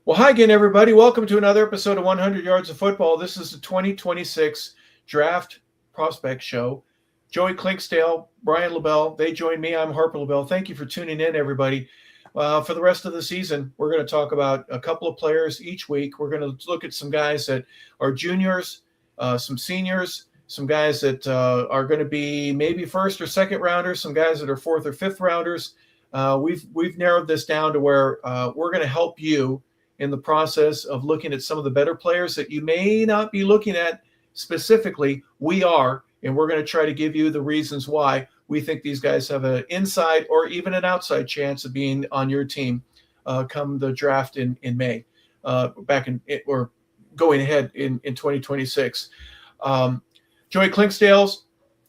Well, hi again, everybody. Welcome to another episode of 100 Yards of Football. This is the 2026 Draft Prospect Show. Joey Clinkscale, Brian LeBel, they join me. I'm Harper LeBel. Thank you for tuning in, everybody. For the rest of the season, we're going to talk about a couple of players each week. We're going to look at some guys that are juniors, some seniors, some guys that are going to be maybe first or second rounders, some guys that are fourth or fifth rounders. We've narrowed this down to where we're going to help you in the process of looking at some of the better players that you may not be looking at specifically. We are, and we're going to try to give you the reasons why we think these guys have an inside or even an outside chance of being on your team come the draft in May, or going ahead in 2026. Joey Clinkscale's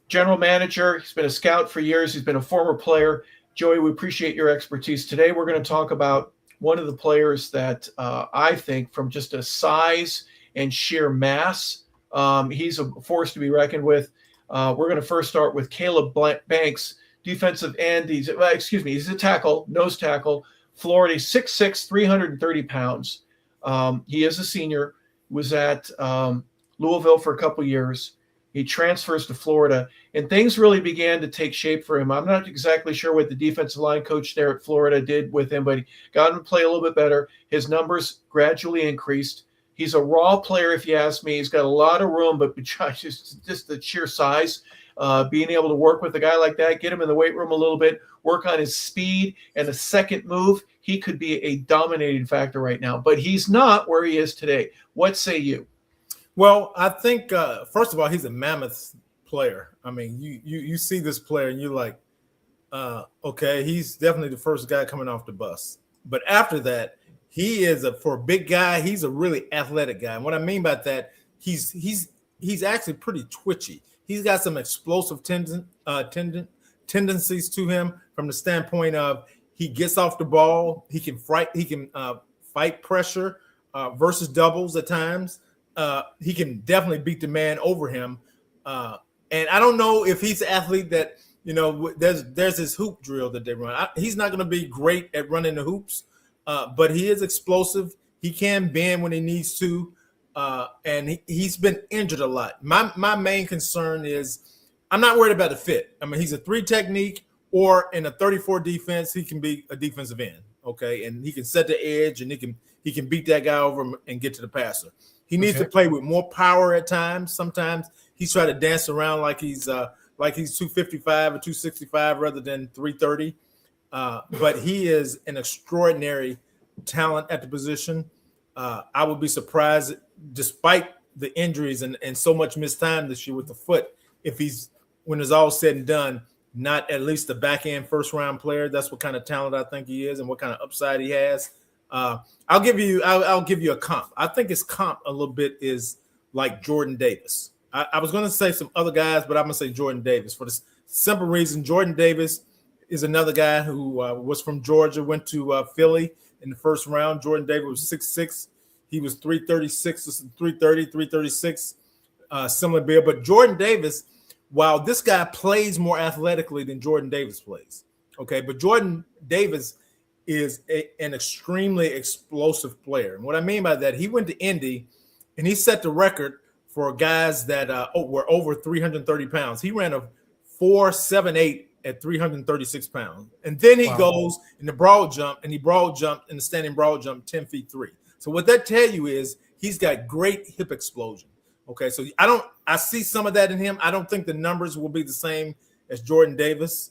general manager. He's been a scout for years. He's been a former player. Joey, we appreciate your expertise. Today we're going to talk about one of the players that I think, from just a size and sheer mass, he's a force to be reckoned with. We're going to first start with Caleb Banks, defensive end. He's a tackle, nose tackle, Florida, 6'6", 330 pounds. He is a senior, was at Louisville for a couple years. He transfers to Florida, and things really began to take shape for him. I'm not exactly sure what the defensive line coach there at Florida did with him, but he got him to play a little bit better. His numbers gradually increased. He's a raw player, if you ask me. He's got a lot of room, but just the sheer size, being able to work with a guy like that, get him in the weight room a little bit, work on his speed and a second move, he could be a dominating factor right now. But he's not where he is today. What say you? Well, I think, first of all, he's a mammoth player. I mean, you see this player and you're like, okay, he's definitely the first guy coming off the bus. But after that, he is for a big guy, he's a really athletic guy. And what I mean by that, he's actually pretty twitchy. He's got some explosive tendencies to him from the standpoint of he gets off the ball, he can fight pressure versus doubles at times. He can definitely beat the man over him. And I don't know if he's an athlete that, there's this hoop drill that they run. He's not going to be great at running the hoops, but he is explosive. He can bend when he needs to. And he's been injured a lot. My main concern is I'm not worried about the fit. I mean, he's a 3 technique, or in a 34 defense, he can be a defensive end. Okay. And he can set the edge, and he can beat that guy over and get to the passer. He needs to play with more power at times. Sometimes he's trying to dance around like he's 255 or 265 rather than 330. But he is an extraordinary talent at the position. I would be surprised, despite the injuries and so much missed time this year with the foot, if he's, when it's all said and done, not at least a back-end first-round player. That's what kind of talent I think he is and what kind of upside he has. I'll give you a comp. I think his comp a little bit is like Jordan Davis. I was going to say some other guys, but I'm going to say Jordan Davis for the simple reason Jordan Davis is another guy who was from Georgia, went to Philly in the first round. Jordan Davis was 6'6". He was 336, 330, 336, similar build. But Jordan Davis, while this guy plays more athletically than Jordan Davis plays, okay, but Jordan Davis is an extremely explosive player. And what I mean by that, he went to Indy and he set the record for guys that were over 330 pounds. He ran a 4.78 at 336 pounds. And then he goes in the broad jump, and he broad jumped in the standing broad jump 10 feet 3. So what that tell you is he's got great hip explosion. Okay, so I see some of that in him. I don't think the numbers will be the same as Jordan Davis.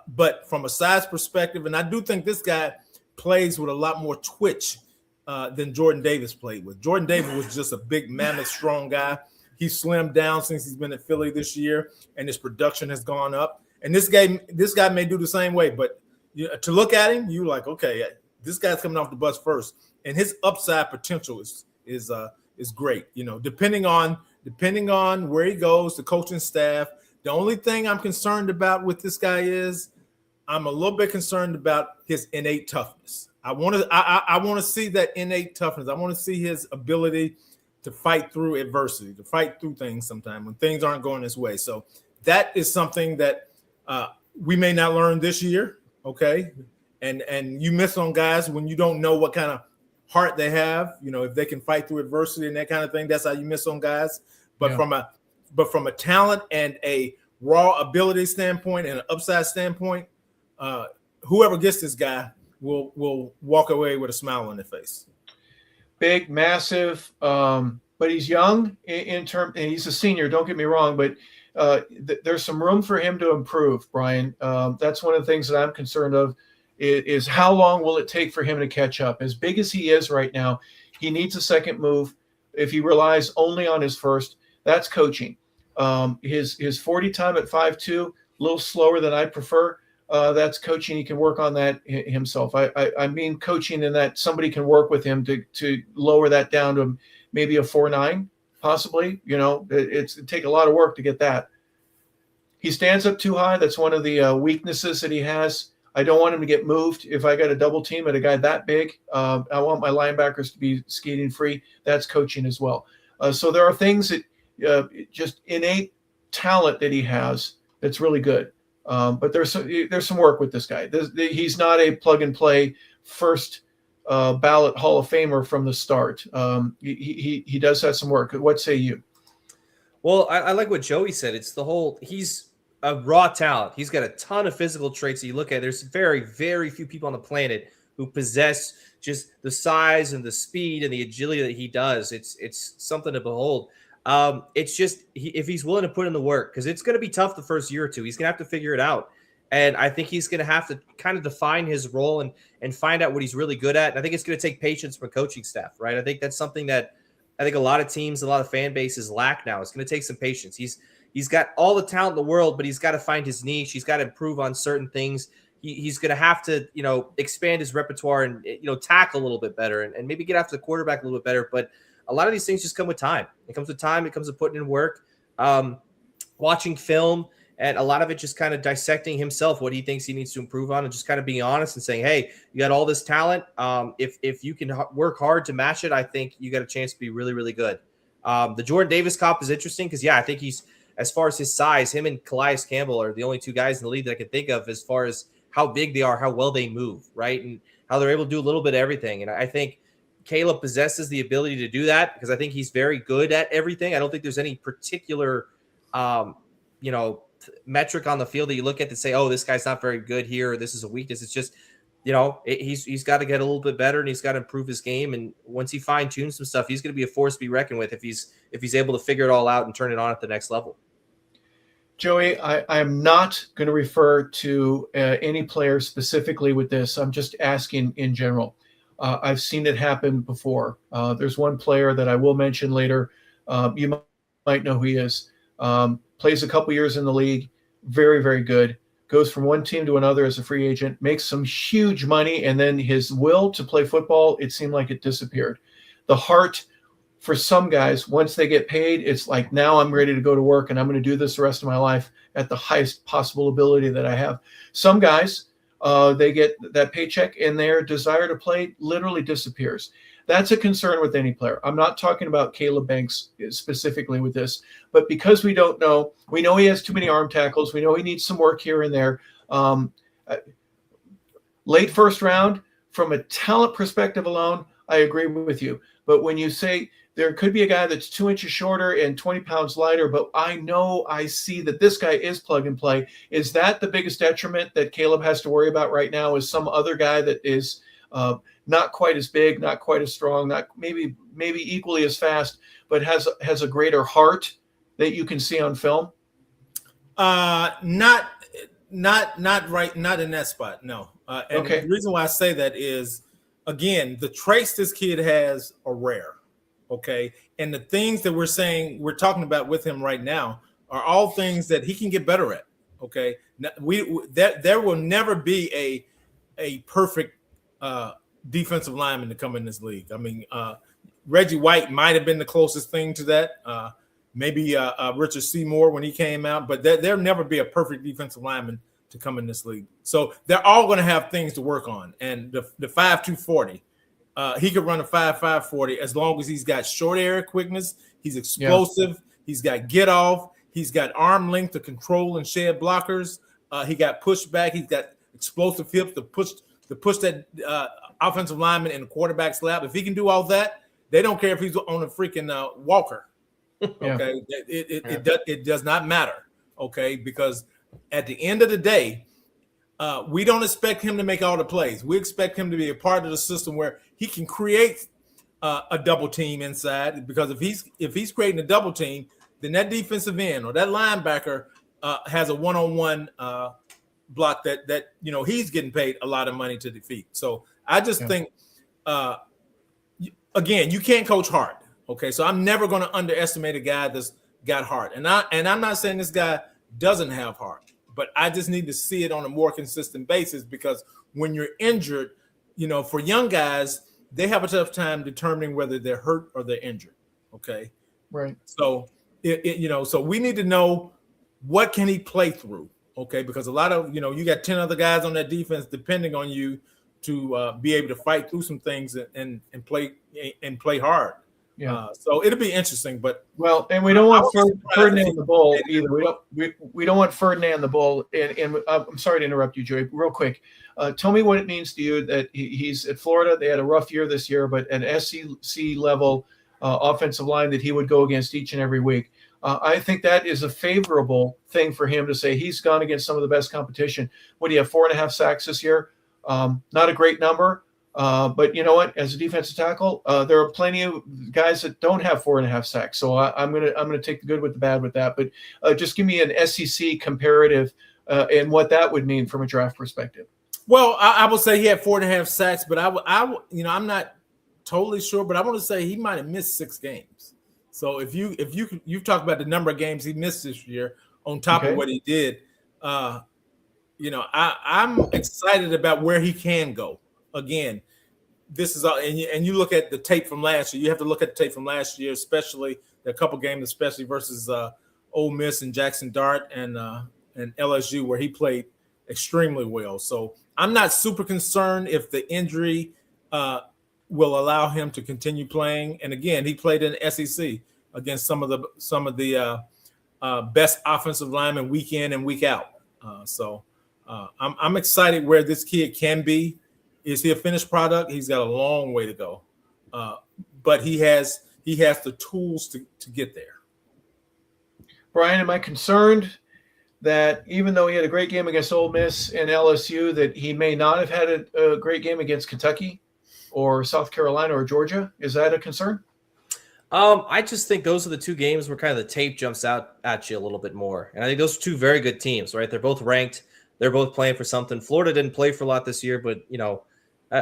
But from a size perspective, and I do think this guy plays with a lot more twitch than Jordan Davis played with. Jordan Davis was just a big, mammoth, strong guy. He slimmed down since he's been at Philly this year, and his production has gone up. And this guy may do the same way. But to look at him, you're like, okay, this guy's coming off the bus first, and his upside potential is great. Depending on where he goes, the coaching staff. The only thing I'm concerned about with this guy is I'm a little bit concerned about his innate toughness. I want to see that innate toughness. I want to see his ability to fight through adversity, to fight through things sometimes when things aren't going his way. So that is something that we may not learn this year, okay? And you miss on guys when you don't know what kind of heart they have, if they can fight through adversity and that kind of thing, that's how you miss on guys. But from a talent and a raw ability standpoint and an upside standpoint, whoever gets this guy will walk away with a smile on their face. Big, massive, but he's young in term, and he's a senior. Don't get me wrong, but there's some room for him to improve, Brian. That's one of the things that I'm concerned of is how long will it take for him to catch up? As big as he is right now, he needs a second move. If he relies only on his first, that's coaching. His 40 time at 5.2, a little slower than I prefer. That's coaching. He can work on that himself. I mean coaching in that somebody can work with him to lower that down to maybe a 4.9, possibly. It'd take a lot of work to get that. He stands up too high. That's one of the weaknesses that he has. I don't want him to get moved. If I got a double team at a guy that big, I want my linebackers to be skating free. That's coaching as well. So there are things that just innate talent that he has that's really good. But there's some work with this guy. He's not a plug and play first ballot Hall of Famer from the start. He does have some work. What say you? Well, I like what Joey said. It's he's a raw talent. He's got a ton of physical traits that you look at. There's very, very few people on the planet who possess just the size and the speed and the agility that he does. It's something to behold. It's just if he's willing to put in the work, because it's going to be tough the first year or two. He's going to have to figure it out. And I think he's going to have to kind of define his role and find out what he's really good at. And I think it's going to take patience from a coaching staff, right? I think that's something that I think a lot of teams, a lot of fan bases lack now. It's going to take some patience. He's got all the talent in the world, but he's got to find his niche. He's got to improve on certain things. He's going to have to, expand his repertoire and, tackle a little bit better and maybe get after the quarterback a little bit better. But a lot of these things just come with time. It comes with time. It comes with putting in work, watching film, and a lot of it just kind of dissecting himself, what he thinks he needs to improve on, and just kind of being honest and saying, hey, you got all this talent. If you can work hard to match it, I think you got a chance to be really, really good. The Jordan Davis comp is interesting because, I think he's, as far as his size, him and Calais Campbell are the only two guys in the league that I can think of as far as how big they are, how well they move, right? And how they're able to do a little bit of everything. And I think Caleb possesses the ability to do that because I think he's very good at everything. I don't think there's any particular, metric on the field that you look at to say, oh, this guy's not very good here, or this is a weakness. It's just, he's got to get a little bit better and he's got to improve his game. And once he fine tunes some stuff, he's going to be a force to be reckoned with if he's able to figure it all out and turn it on at the next level. Joey, I am not going to refer to any player specifically with this. I'm just asking in general. I've seen it happen before. There's one player that I will mention later. You might know who he is. Plays a couple years in the league. Very, very good. Goes from one team to another as a free agent. Makes some huge money. And then his will to play football, it seemed like it disappeared. The heart for some guys, once they get paid, it's like, now I'm ready to go to work and I'm going to do this the rest of my life at the highest possible ability that I have. Some guys, they get that paycheck and their desire to play literally disappears. That's a concern with any player. I'm not talking about Caleb Banks specifically with this, but because we don't know, we know he has too many arm tackles. We know he needs some work here and there. Late first round, from a talent perspective alone, I agree with you. But when you say there could be a guy that's 2 inches shorter and 20 pounds lighter, but I see that this guy is plug and play. Is that the biggest detriment that Caleb has to worry about right now? Is some other guy that is not quite as big, not quite as strong, not maybe equally as fast, but has a greater heart that you can see on film? Not right, not in that spot. No. Okay. The reason why I say that is, again, the traits this kid has are rare. Okay. And the things that we're talking about with him right now are all things that he can get better at. Okay. Now, there will never be a perfect defensive lineman to come in this league. I mean, Reggie White might have been the closest thing to that. Maybe Richard Seymour when he came out, but there'll never be a perfect defensive lineman to come in this league. So they're all going to have things to work on. And the 5.2 40, he could run a 5.5 40 as long as he's got short area quickness. He's explosive. Yeah. He's got get off. He's got arm length to control and shed blockers. He got pushback. He's got explosive hips to push that offensive lineman in the quarterback's lap. If he can do all that, they don't care if he's on a freaking walker. Okay, it does not matter. Okay, because at the end of the day, we don't expect him to make all the plays. We expect him to be a part of the system where he can create a double team inside. Because if he's creating a double team, then that defensive end or that linebacker has a one-on-one block that he's getting paid a lot of money to defeat. So I just think, again, you can't coach hard. Okay, so I'm never going to underestimate a guy that's got heart, and I'm not saying this guy doesn't have heart, but I just need to see it on a more consistent basis, because when you're injured, for young guys, they have a tough time determining whether they're hurt or they're injured. Okay, right. So so we need to know what can he play through. Okay, because a lot of you got 10 other guys on that defense depending on you to be able to fight through some things and play hard. Yeah. So it'll be interesting, but and we don't want Ferdinand the Bull either. We don't want Ferdinand the Bull. And I'm sorry to interrupt you, Joey. Real quick, tell me what it means to you that he's at Florida. They had a rough year this year, but an SEC level offensive line that he would go against each and every week. I think that is a favorable thing for him to say he's gone against some of the best competition. What do you have, 4.5 sacks this year? Not a great number, but you know what? As a defensive tackle, there are plenty of guys that don't have 4.5 sacks. So I'm gonna take the good with the bad with that. But just give me an SEC comparative and what that would mean from a draft perspective. Well, I would say he had 4.5 sacks, but I'm not totally sure, but I want to say he might have missed 6 games. So if you've talked about the number of games he missed this year on top of what he did, I'm excited about where he can go. Again, this is all, and you look at the tape from last year. You have to look at the tape from last year, especially the couple games, especially versus Ole Miss and Jackson Dart and LSU, where he played extremely well. So I'm not super concerned if the injury will allow him to continue playing. And again, he played in the SEC against some of the best offensive linemen week in and week out. So I'm excited where this kid can be. Is he a finished product? He's got a long way to go, but he has the tools to get there. Brian, am I concerned that even though he had a great game against Ole Miss and LSU, that he may not have had a great game against Kentucky or South Carolina or Georgia? Is that a concern? I just think those are the two games where kind of the tape jumps out at you a little bit more. And I think those are two very good teams, right? They're both ranked. They're both playing for something. Florida didn't play for a lot this year, but,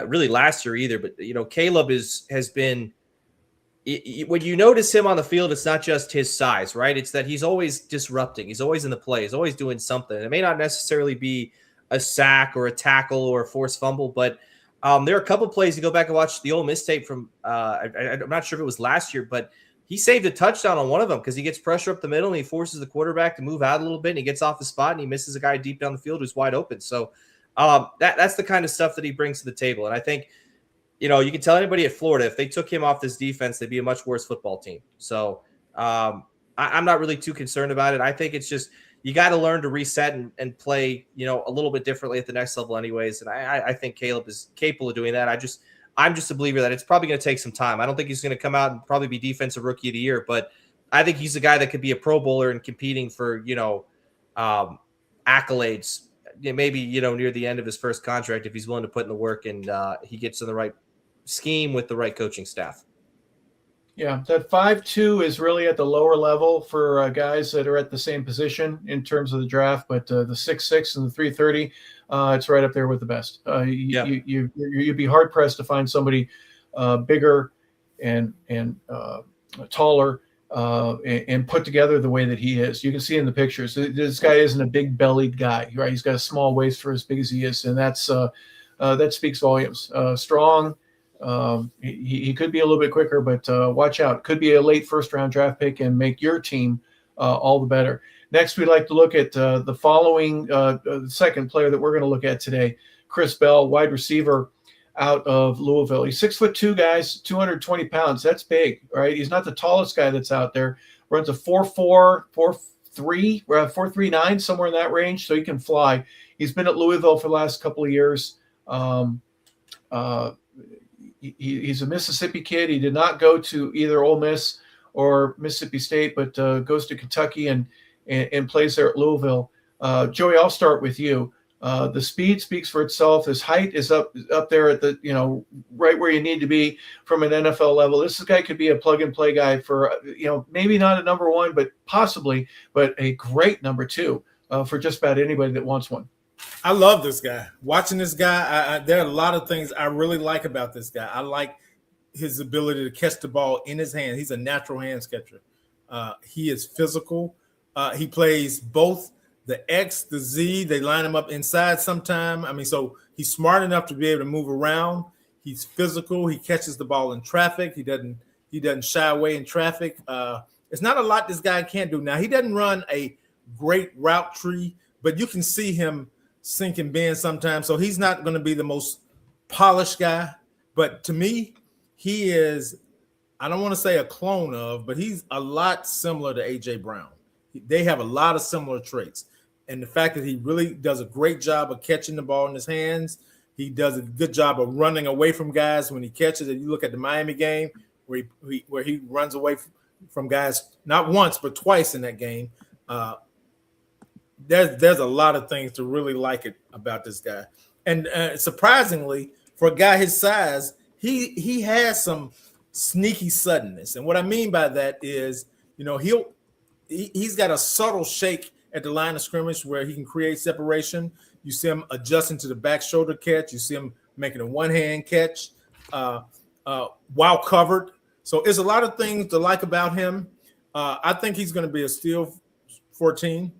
really last year either. But, Caleb has been – when you notice him on the field, it's not just his size, right? It's that he's always disrupting. He's always in the play. He's always doing something. It may not necessarily be a sack or a tackle or a forced fumble, but there are a couple plays. You go back and watch the Ole Miss tape from I'm not sure if it was last year, but he saved a touchdown on one of them because he gets pressure up the middle and he forces the quarterback to move out a little bit and he gets off the spot and he misses a guy deep down the field who's wide open. So that's the kind of stuff that he brings to the table. And I think, you can tell anybody at Florida, if they took him off this defense, they'd be a much worse football team. So I'm not really too concerned about it. I think it's just, you got to learn to reset and play, a little bit differently at the next level anyways. And I think Caleb is capable of doing that. I'm just a believer that it's probably going to take some time. I don't think he's going to come out and probably be defensive rookie of the year, but I think he's a guy that could be a Pro Bowler and competing for, accolades, maybe, near the end of his first contract, if he's willing to put in the work and he gets in the right scheme with the right coaching staff. Yeah, that 5'2" is really at the lower level for guys that are at the same position in terms of the draft, but the 6'6" and the 330, it's right up there with the best. You'd be hard pressed to find somebody bigger and taller and put together the way that he is. You can see in the pictures, this guy isn't a big bellied guy, right? He's got a small waist for as big as he is, and that speaks volumes. Strong. He could be a little bit quicker, but watch out. Could be a late first-round draft pick and make your team all the better. Next, we'd like to look at the following second player that we're going to look at today, Chris Bell, wide receiver out of Louisville. He's 6'2", guys, 220 pounds. That's big, right? He's not the tallest guy that's out there. Runs a 4.4, 4.3, 4.39, somewhere in that range, so he can fly. He's been at Louisville for the last couple of years. he's a Mississippi kid. He did not go to either Ole Miss or Mississippi State, but goes to Kentucky and plays there at Louisville. Joey, I'll start with you. The speed speaks for itself. His height is up there at the, right where you need to be from an NFL level. This guy could be a plug and play guy for, maybe not a number one, but possibly, but a great number two for just about anybody that wants one. I love this guy. Watching this guy, there are a lot of things I really like about this guy. I like his ability to catch the ball in his hand. He's a natural hands catcher. He is physical. He plays both the X, the Z. They line him up inside sometime. I mean, so he's smart enough to be able to move around. He's physical. He catches the ball in traffic. He doesn't shy away in traffic. It's not a lot this guy can't do. Now, he doesn't run a great route tree, but you can see him sink and bend sometimes. So he's not going to be the most polished guy. But to me, he is, I don't want to say a clone of, but he's a lot similar to A.J. Brown. They have a lot of similar traits. And the fact that he really does a great job of catching the ball in his hands, he does a good job of running away from guys when he catches it. You look at the Miami game where he runs away from guys not once but twice in that game. There's a lot of things to really like it about this guy. And surprisingly, for a guy his size, he has some sneaky suddenness. And what I mean by that is, he's got a subtle shake at the line of scrimmage where he can create separation. You see him adjusting to the back shoulder catch. You see him making a one-hand catch while covered. So there's a lot of things to like about him. I think he's going to be a steal 14,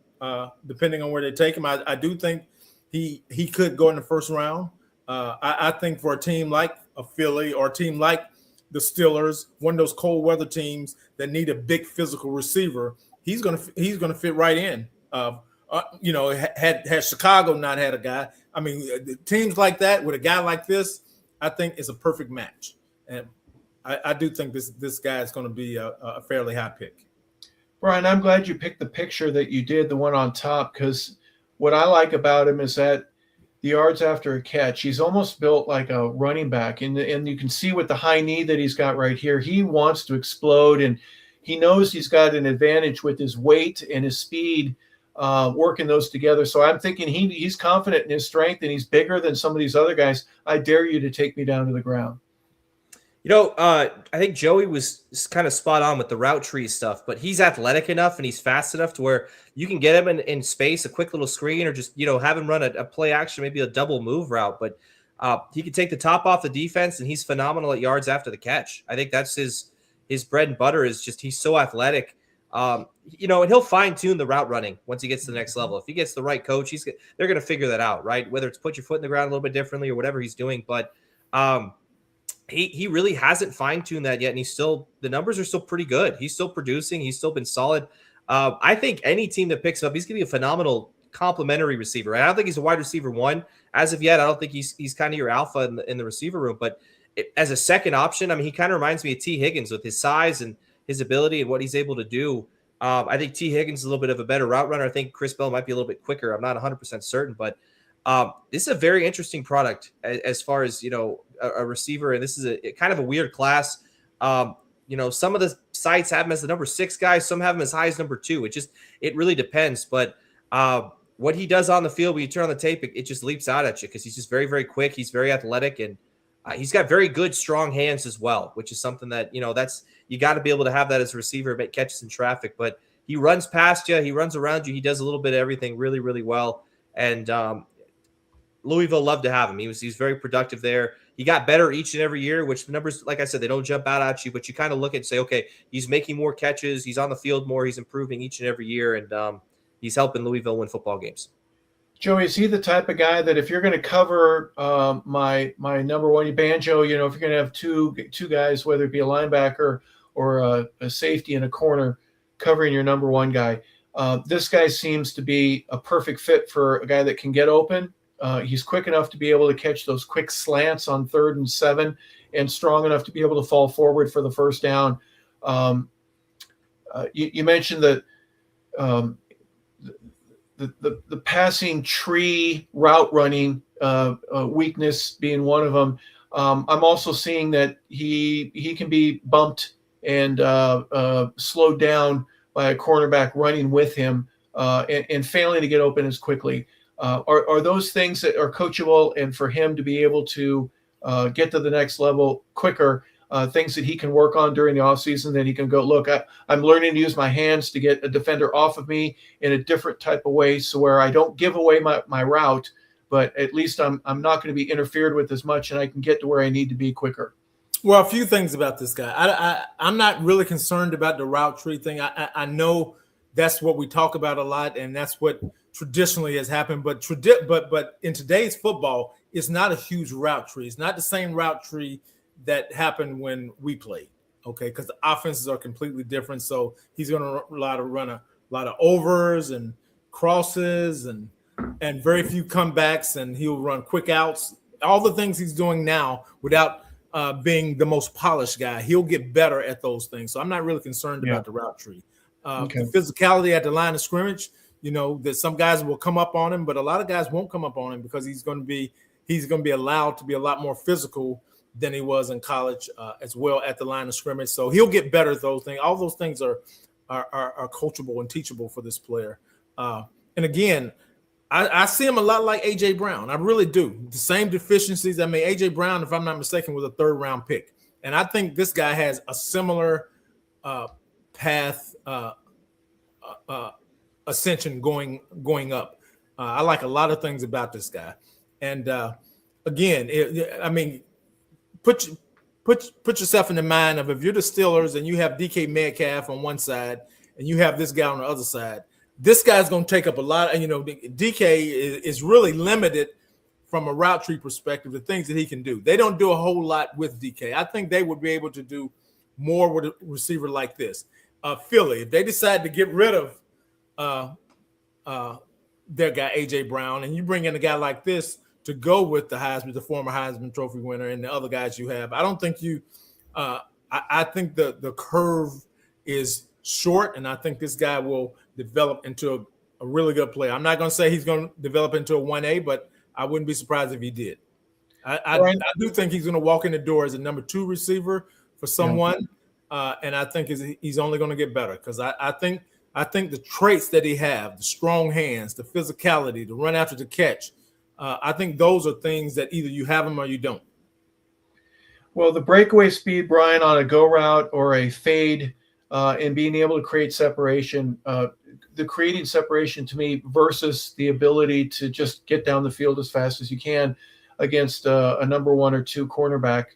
depending on where they take him. I do think he could go in the first round. I think for a team like a Philly or a team like the Steelers, one of those cold weather teams that need a big physical receiver, he's gonna fit right in. Had Chicago not had a guy, I mean, teams like that with a guy like this, I think is a perfect match. And I do think this guy is going to be a fairly high pick. Brian, I'm glad you picked the picture that you did, the one on top, because what I like about him is that the yards after a catch, he's almost built like a running back. And you can see with the high knee that he's got right here, he wants to explode, and he knows he's got an advantage with his weight and his speed, working those together. So I'm thinking he's confident in his strength, and he's bigger than some of these other guys. I dare you to take me down to the ground. I think Joey was kind of spot on with the route tree stuff, but he's athletic enough and he's fast enough to where you can get him in space, a quick little screen, or just, have him run a play action, maybe a double move route. But he can take the top off the defense, and he's phenomenal at yards after the catch. I think that's his bread and butter is just he's so athletic. And he'll fine tune the route running once he gets to the next level. If he gets the right coach, they're going to figure that out, right? Whether it's put your foot in the ground a little bit differently or whatever he's doing. But he really hasn't fine tuned that yet. And the numbers are still pretty good. He's still producing. He's still been solid. I think any team that picks him up, he's going to be a phenomenal complementary receiver. I don't think he's a wide receiver one as of yet. I don't think he's kind of your alpha in the receiver room, but as a second option, I mean, he kind of reminds me of T. Higgins with his size and his ability and what he's able to do. I think T. Higgins is a little bit of a better route runner. I think Chris Bell might be a little bit quicker. I'm not 100% certain, but this is a very interesting product as far as, a receiver. And this is a kind of a weird class. Some of the sites have him as the number 6 guy. Some have him as high as number 2. It really depends. But what he does on the field, when you turn on the tape, it just leaps out at you because he's just very, very quick. He's very athletic, and he's got very good, strong hands as well, which is something that, you got to be able to have that as a receiver, make catches in traffic. But he runs past you. He runs around you. He does a little bit of everything really, really well. And Louisville loved to have him. He's very productive there. He got better each and every year, which the numbers, like I said, they don't jump out at you, but you kind of look at and say, okay, he's making more catches. He's on the field more. He's improving each and every year. And he's helping Louisville win football games. Joey, is he the type of guy that if you're going to cover my number one banjo, if you're going to have two guys, whether it be a linebacker or a safety in a corner covering your number one guy, this guy seems to be a perfect fit for a guy that can get open. He's quick enough to be able to catch those quick slants on 3rd and 7 and strong enough to be able to fall forward for the first down. You mentioned that the passing tree route running weakness being one of them. I'm also seeing that he can be bumped and slowed down by a cornerback running with him and failing to get open as quickly. Are those things that are coachable, and for him to be able to get to the next level quicker, things that he can work on during the offseason, that he can go, look, I'm learning to use my hands to get a defender off of me in a different type of way, so where I don't give away my route, but at least I'm not going to be interfered with as much, and I can get to where I need to be quicker. Well, a few things about this guy. I'm not really concerned about the route tree thing. I know that's what we talk about a lot, and that's what traditionally has happened. But in today's football, it's not a huge route tree. It's not the same route tree that happened when we played. Okay, because the offenses are completely different. So he's going to run a lot of overs and crosses and very few comebacks, and he'll run quick outs. All the things he's doing now without being the most polished guy, he'll get better at those things. So I'm not really concerned about the route tree. The physicality at the line of scrimmage, that some guys will come up on him, but a lot of guys won't come up on him because he's going to be allowed to be a lot more physical than he was in college as well at the line of scrimmage. So he'll get better at those things. All those things are coachable and teachable for this player. And again, I see him a lot like A.J. Brown. I really do. The same deficiencies. I mean, A.J. Brown, if I'm not mistaken, was a third-round pick. And I think this guy has a similar path ascension going up. I like a lot of things about this guy. And, again, put yourself in the mind of, if you're the Steelers and you have DK Metcalf on one side and you have this guy on the other side, this guy's going to take up a lot. And, DK is really limited from a route tree perspective, the things that he can do. They don't do a whole lot with DK. I think they would be able to do more with a receiver like this. Philly, if they decide to get rid of their guy, A.J. Brown, and you bring in a guy like this to go with the former Heisman Trophy winner, and the other guys you have, I don't think I think the curve is short, and I think this guy will develop into a really good player. I'm not going to say he's going to develop into a 1A, but I wouldn't be surprised if he did. I do think he's going to walk in the door as a number 2 receiver for someone, and I think he's only going to get better, because I think the traits that he have, the strong hands, the physicality, the run after the catch, I think those are things that either you have them or you don't. Well, the breakaway speed, Brian, on a go route or a fade, and being able to create separation, the creating separation to me versus the ability to just get down the field as fast as you can against a number 1 or 2 cornerback,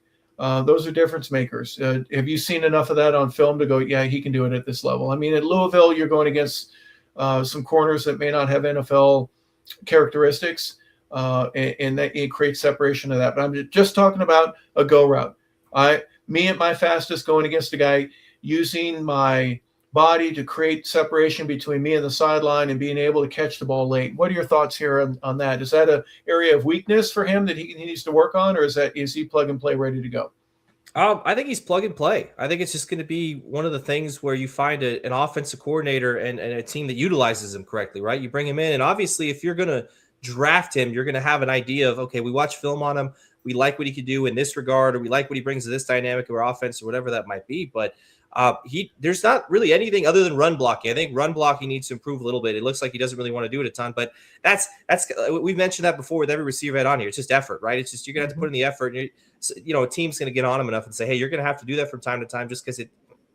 those are difference makers. Have you seen enough of that on film to go, yeah, he can do it at this level? I mean, at Louisville, you're going against some corners that may not have NFL characteristics, and that it creates separation of that. But I'm just talking about a go route. Me at my fastest, going against a guy using my body to create separation between me and the sideline and being able to catch the ball late. What are your thoughts here on that? Is that an area of weakness for him that he needs to work on, or is he plug and play ready to go? I think he's plug and play. I think it's just going to be one of the things where you find an offensive coordinator and a team that utilizes him correctly, right? You bring him in, and obviously if you're going to draft him, you're going to have an idea of, okay, we watch film on him. We like what he could do in this regard, or we like what he brings to this dynamic of our offense, or whatever that might be. But there's not really anything other than run blocking. I think run blocking needs to improve a little bit. It looks like he doesn't really want to do it a ton, but that's we've mentioned that before with every receiver head on here. It's just effort, right? It's just, you're gonna have to put in the effort. And a team's gonna get on him enough and say, hey, you're gonna have to do that from time to time, just because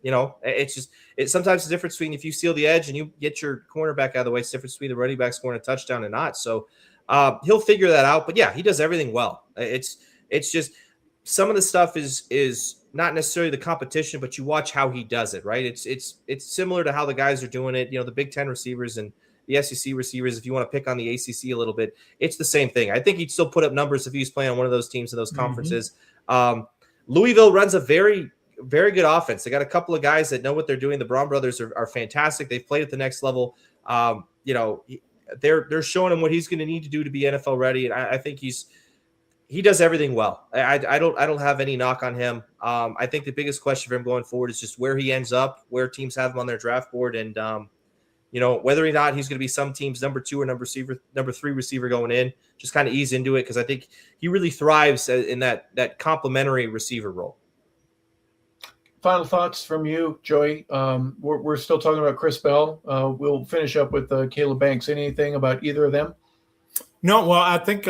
it's sometimes the difference between if you steal the edge and you get your cornerback out of the way. It's the difference between the running back scoring a touchdown and not. So he'll figure that out. But yeah, he does everything well. It's just some of the stuff is not necessarily the competition, but you watch how he does it, right? It's similar to how the guys are doing it. The Big Ten receivers and the SEC receivers, if you want to pick on the ACC a little bit, it's the same thing. I think he'd still put up numbers if he was playing on one of those teams in those conferences. Louisville runs a very, very good offense. They got a couple of guys that know what they're doing. The Braun brothers are fantastic. They've played at the next level. They're showing him what he's going to need to do to be NFL ready, and I think he does everything well. I don't have any knock on him. I think the biggest question for him going forward is just where he ends up, where teams have him on their draft board, and whether or not he's going to be some team's number 2 or number 3 receiver going in, just kind of ease into it, because I think he really thrives in that complementary receiver role. Final thoughts from you, Joey. We're still talking about Chris Bell. We'll finish up with Caleb Banks. Anything about either of them? No, well, I think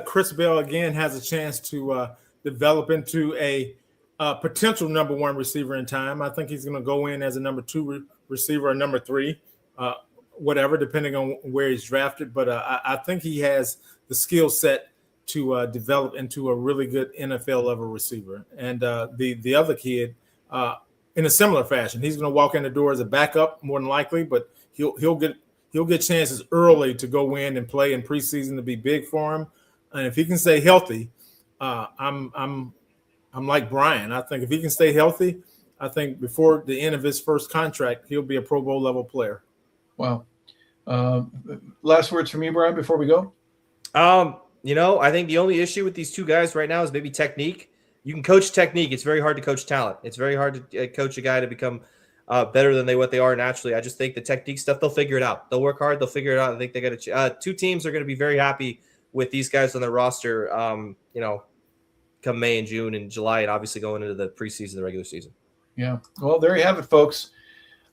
Chris Bell again has a chance to develop into a potential number 1 receiver in time. I think he's going to go in as a number 2 receiver or number 3, whatever, depending on where he's drafted. But I think he has the skill set to develop into a really good NFL level receiver. And the other kid, in a similar fashion, he's going to walk in the door as a backup more than likely, but he'll get chances early to go in and play in preseason to be big for him. And if he can stay healthy, I'm like Brian. I think if he can stay healthy, I think before the end of his first contract, he'll be a Pro Bowl level player. Wow. Last words from you, Brian, before we go? I think the only issue with these two guys right now is maybe technique. You can coach technique. It's very hard to coach talent. It's very hard to coach a guy to become better than what they are naturally. I just think the technique stuff, they'll figure it out. They'll work hard. They'll figure it out. I think they got two teams are going to be very happy with these guys on their roster, come May and June and July, and obviously going into the preseason, the regular season. Yeah. Well, there you have it, folks.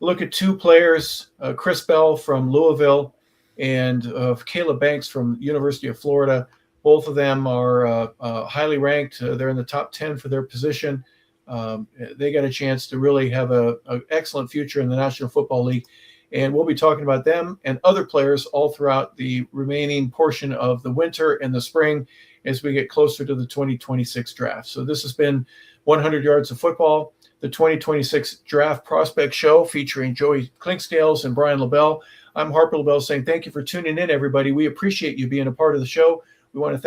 Look at 2 players, Chris Bell from Louisville and Caleb Banks from University of Florida. Both of them are highly ranked. They're in the top 10 for their position. They got a chance to really have an excellent future in the National Football League. And we'll be talking about them and other players all throughout the remaining portion of the winter and the spring as we get closer to the 2026 draft. So this has been 100 Yards of Football, the 2026 Draft Prospect Show featuring Joey Clinkscales and Brian LeBel. I'm Harper LeBel saying thank you for tuning in, everybody. We appreciate you being a part of the show. We want to thank